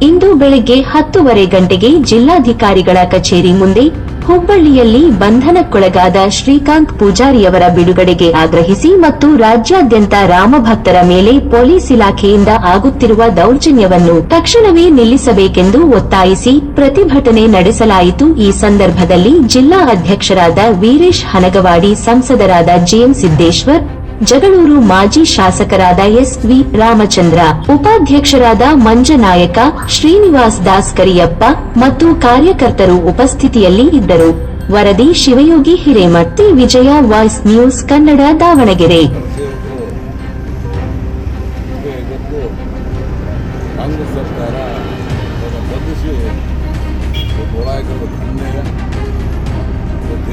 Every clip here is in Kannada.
ಇಂದು ಬೆಳಗ್ಗೆ 10:30 ಗಂಟೆಗೆ ಜಿಲ್ಲಾಧಿಕಾರಿಗಳ ಕಚೇರಿ ಮುಂದೆ ಹುಬ್ಬಳ್ಳಿಯಲ್ಲಿ ಬಂಧನಕ್ಕೊಳಗಾದ ಶ್ರೀಕಾಂತ್ ಪೂಜಾರಿಯವರ ಬಿಡುಗಡೆಗೆ ಆಗ್ರಹಿಸಿ ಮತ್ತು ರಾಜ್ಯಾದ್ಯಂತ ರಾಮಭಕ್ತರ ಮೇಲೆ ಪೊಲೀಸ್ ಇಲಾಖೆಯಿಂದ ಆಗುತ್ತಿರುವ ದೌರ್ಜನ್ಯವನ್ನು ತಕ್ಷಣವೇ ನಿಲ್ಲಿಸಬೇಕೆಂದು ಒತ್ತಾಯಿಸಿ ಪ್ರತಿಭಟನೆ ನಡೆಸಲಾಯಿತು. ಈ ಸಂದರ್ಭದಲ್ಲಿ ಜಿಲ್ಲಾ ಅಧ್ಯಕ್ಷರಾದ ವೀರೇಶ್ ಹನಗವಾಡಿ, ಸಂಸದರಾದ ಜಿಎಂ ಸಿದ್ದೇಶ್ವರ್, ಜಗಳೂರು ಮಾಜಿ ಶಾಸಕರಾದ ಎಸ್.ವಿ. ರಾಮಚಂದ್ರ, ಉಪಾಧ್ಯಕ್ಷರಾದ ಮಂಜನಾಯಕ, ಶ್ರೀನಿವಾಸ್ ದಾಸ್ ಕರಿಯಪ್ಪ ಮತ್ತು ಕಾರ್ಯಕರ್ತರು ಉಪಸ್ಥಿತಿಯಲ್ಲಿ ಇದ್ದರು. ವರದಿ ಶಿವಯೋಗಿ ಹಿರೇಮಠ್, ವಿಜಯ ವಾಯ್ಸ್ ನ್ಯೂಸ್ ಕನ್ನಡ, ದಾವಣಗೆರೆ.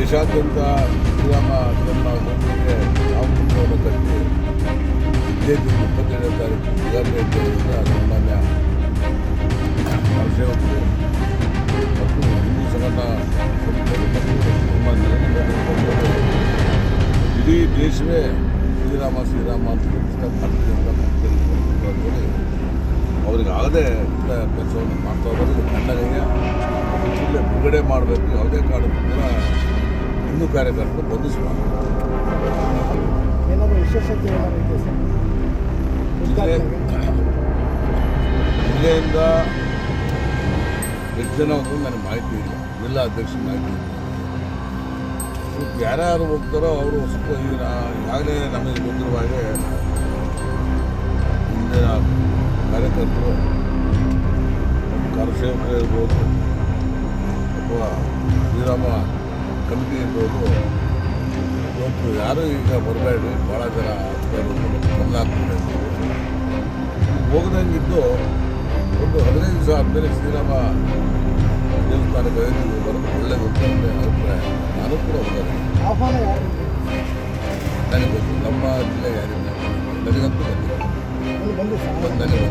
ದೇಶಾದ್ಯಂತ ಶ್ರೀರಾಮ ಜನ್ಮಭೂಮಿಗೆ ರಾಮಮಂದಿರವನ್ನು ಕಟ್ಟಿ ಇದೇ 27ನೇ ತಾರೀಕು ಉದ್ಘಾಟನೆಯಿಂದ ಸಾಮಾನ್ಯ ಸೇವಕರು ಮತ್ತು ಹಿಂದೂ ಸಂಘಟನಾ ಇಡೀ ದೇಶವೇ ಶ್ರೀರಾಮ ಅಂತ ಭಾರತೀಯ ಜನತಾ ಪಕ್ಷದಲ್ಲಿ ಅವ್ರಿಗೆ ಆಗದೆ ಇಂಥ ಕೆಲಸವನ್ನು ಮಾಡ್ತಾ ಹೋಗೋದು ಖಂಡನೀಯ. ಬಿಡುಗಡೆ ಮಾಡಬೇಕು. ಯಾವುದೇ ಕಾರಣಕ್ಕೂ ಕೂಡ ಹಿಂದೂ ಕಾರ್ಯಕರ್ತರು ಬಂಧಿಸಬಾರದು. ಜಿಲ್ಲೆಯಿಂದ ಎಷ್ಟು ಜನ ಹೋಗೋದು ನನಗೆ ಮಾಹಿತಿ ಇಲ್ಲ, ಜಿಲ್ಲಾ ಅಧ್ಯಕ್ಷ ಮಾಹಿತಿ ಇಲ್ಲ. ಯಾರ್ಯಾರು ಹೋಗ್ತಾರೋ ಅವರು ಸ್ವಲ್ಪ ಈಗಾಗಲೇ ನಮಗೆ ಗೊತ್ತಿರುವ ಹಾಗೆ ಹಿಂದಿನ ಕಾರ್ಯಕರ್ತರು, ಕಾರ್ಯಸೇವಕರು ಇರ್ಬೋದು ಅಥವಾ ಶ್ರೀರಾಮ ಕಮಿಟಿ ಇರ್ಬೋದು, ಇವತ್ತು ಯಾರು ಈಗ ಬರಬೇಡ್ರಿ, ಭಾಳ ಜನ ಕಲ್ಲಾಗ್ತದೆ ಹೋಗದಂಗಿದ್ದು ಒಂದು 15 ದಿವಸ ಆದಮೇಲೆ ಶ್ರೀರಾಮ ದೇವಸ್ಥಾನಕ್ಕೆ ಬರೋದು ಒಳ್ಳೆಯದು ಅಂತ ಅಭಿಪ್ರಾಯ. ನಾನು ಕೂಡ ಹೋಗೋದು ನನಗೆ ಗೊತ್ತು, ನಮ್ಮ ಜಿಲ್ಲೆ ಯಾರಿಲ್ಲ, ನನಗಂತೂ ಬಂದಿಲ್ಲ, ನನಗೆ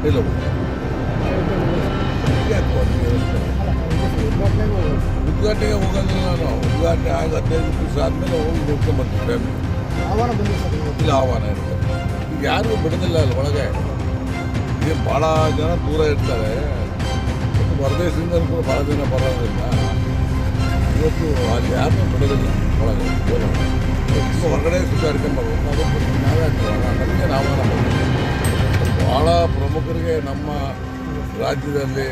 ಇಲ್ಲ ಉದ್ಘಾಟನೆಗೆ ಹೋಗೋದಿಲ್ಲ. ನಾನು ಉದ್ಘಾಟನೆ ಆಗ 15 ದಿವಸ ಆದಮೇಲೆ ಹೋಗಿ ನೋಡ್ಕೊಂಡ್ಬರ್ತೀನಿ. ಇಲ್ಲ ಆಹ್ವಾನ ಇರ್ತದೆ. ಈಗ ಯಾರಿಗೂ ಬಿಡೋದಿಲ್ಲ ಅಲ್ಲಿ ಒಳಗೆ. ಈಗ ಭಾಳ ಜನ ದೂರ ಇರ್ತಾರೆ, ಮತ್ತು ಹೊರದೇಶದಿಂದ ಕೂಡ ಭಾಳ ಜನ ಬರೋದ್ರಿಂದ ಇವತ್ತು ಅಲ್ಲಿ ಯಾರನ್ನೂ ಬಿಡೋದಿಲ್ಲ ಒಳಗೆ. ಹೊರಗಡೆ ಸುತ್ತಾಡ್ಕೊಂಡ್ಬರ್ಬೇಕು. ಅದಕ್ಕೆ ನಾವೇ ನಮಗೆ ಆಹ್ವಾನ ಬಂದಿಲ್ಲ. ಭಾಳ ಪ್ರಮುಖರಿಗೆ ನಮ್ಮ ರಾಜ್ಯದಲ್ಲಿ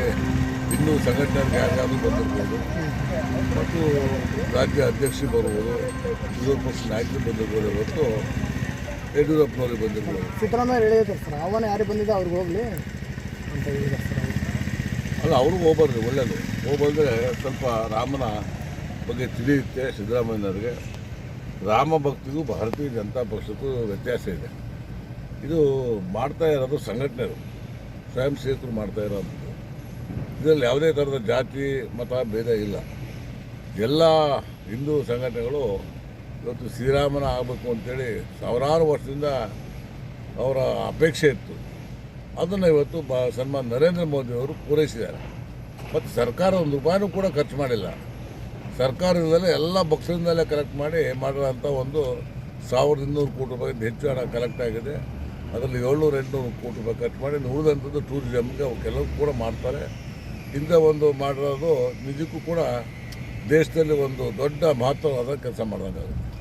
ಇನ್ನೂ ಸಂಘಟನೆಗೆ ಯಾರಿಗಾದ್ರೂ ಬಂದಿರ್ಬೋದು, ಮತ್ತು ರಾಜ್ಯ ಅಧ್ಯಕ್ಷರು ಬರ್ಬೋದು, ವಿರೋಧ ಪಕ್ಷ ನಾಯಕರು ಬಂದಿರ್ಬೋದು, ಇವತ್ತು ಯಡಿಯೂರಪ್ಪನವ್ರಿಗೆ ಬಂದಿರ್ಬೋದು. ಸಿದ್ದರಾಮಯ್ಯ ಹೇಳಿದ್ರು ಸರ್, ಆಹ್ವಾನ ಯಾರಿಗೆ ಬಂದಿದೆ ಅವ್ರಿಗೆ ಹೋಗಲಿ ಅಂತ ಹೇಳಿದ್ದಾರೆ ಸರ್. ಅಲ್ಲ, ಅವ್ರಿಗೆ ಹೋಗ್ಬಾರ್ದು, ಒಳ್ಳೆಯದು. ಹೋಗ್ಬಂದರೆ ಸ್ವಲ್ಪ ರಾಮನ ಬಗ್ಗೆ ತಿಳಿಯುತ್ತೆ ಸಿದ್ದರಾಮಯ್ಯನವ್ರಿಗೆ. ರಾಮ ಭಕ್ತಿಗೂ ಭಾರತೀಯ ಜನತಾ ಪಕ್ಷಕ್ಕೂ ವ್ಯತ್ಯಾಸ ಇದೆ. ಇದು ಮಾಡ್ತಾ ಇರೋದು ಸಂಘಟನೆಗಳು, ಸ್ವಯಂ ಸೇವಕರು ಮಾಡ್ತಾ ಇರೋದು. ಇದರಲ್ಲಿ ಯಾವುದೇ ಥರದ ಜಾತಿ ಮತ ಭೇದ ಇಲ್ಲ. ಎಲ್ಲ ಹಿಂದೂ ಸಂಘಟನೆಗಳು ಇವತ್ತು ಶ್ರೀರಾಮನ ಆಗಬೇಕು ಅಂತೇಳಿ ಸಾವಿರಾರು ವರ್ಷದಿಂದ ಅವರ ಅಪೇಕ್ಷೆ ಇತ್ತು. ಅದನ್ನು ಇವತ್ತು ಸನ್ಮಾನ್ ನರೇಂದ್ರ ಮೋದಿಯವರು ಪೂರೈಸಿದ್ದಾರೆ. ಮತ್ತು ಸರ್ಕಾರ ಒಂದು ರೂಪಾಯಿನೂ ಕೂಡ ಖರ್ಚು ಮಾಡಿಲ್ಲ. ಸರ್ಕಾರದಲ್ಲೇ ಎಲ್ಲ ಪಕ್ಷದಿಂದಲೇ ಕಲೆಕ್ಟ್ ಮಾಡಿರೋಂಥ ಒಂದು 1200 ಕೋಟಿ ರೂಪಾಯಿಗಿಂತ ಹೆಚ್ಚು ಹಣ ಕಲೆಕ್ಟ್ ಆಗಿದೆ. ಅದರಲ್ಲಿ 700-800 ಕೋಟಿ ರೂಪಾಯಿ ಖರ್ಚು ಮಾಡಿ ಉಳಿದಂಥದ್ದು ಟೂರಿಸಮ್ಗೆ ಕೆಲವು ಕೂಡ ಮಾಡ್ತಾರೆ. ಇಂಥ ಒಂದು ಮಾಡಿರೋದು ನಿಜಕ್ಕೂ ಕೂಡ ದೇಶದಲ್ಲಿ ಒಂದು ದೊಡ್ಡ ಮಹತ್ವವಾದ ಕೆಲಸ ಮಾಡಿದಂಗಾಗುತ್ತೆ.